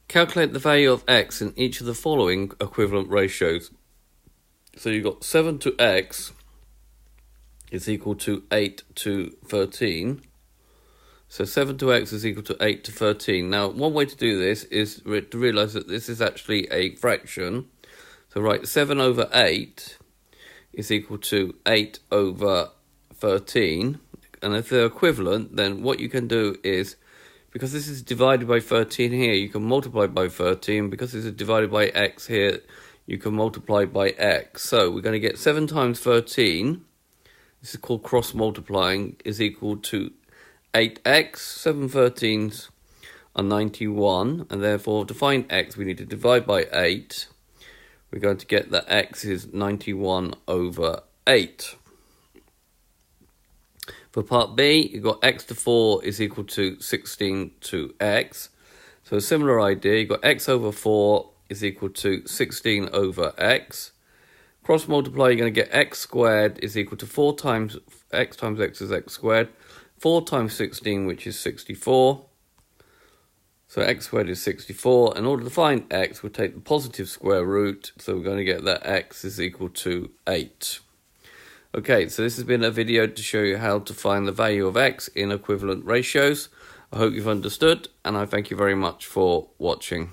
Calculate the value of x in each of the following equivalent ratios. So you've got 7 to x is equal to 8 to 13. So 7 to x is equal to 8 to 13. Now, one way to do this is to realise that this is actually a fraction. So write 7 over 8 is equal to 8 over 13. And if they're equivalent, then what you can do is, because this is divided by 13 here, you can multiply by 13. Because this is divided by x here, you can multiply by x. So we're going to get 7 times 13, this is called cross multiplying, is equal to 8x. 7 13s are 91, and therefore to find x we need to divide by 8. We're going to get that x is 91 over 8. For part B, you've got x to 4 is equal to 16 to x. So a similar idea, you've got x over 4 is equal to 16 over x. Cross multiply, you're going to get x squared is equal to 4 times x is x squared. 4 times 16, which is 64. So x squared is 64. In order to find x, we'll take the positive square root. So we're going to get that x is equal to 8. Okay, so this has been a video to show you how to find the value of x in equivalent ratios. I hope you've understood, and I thank you very much for watching.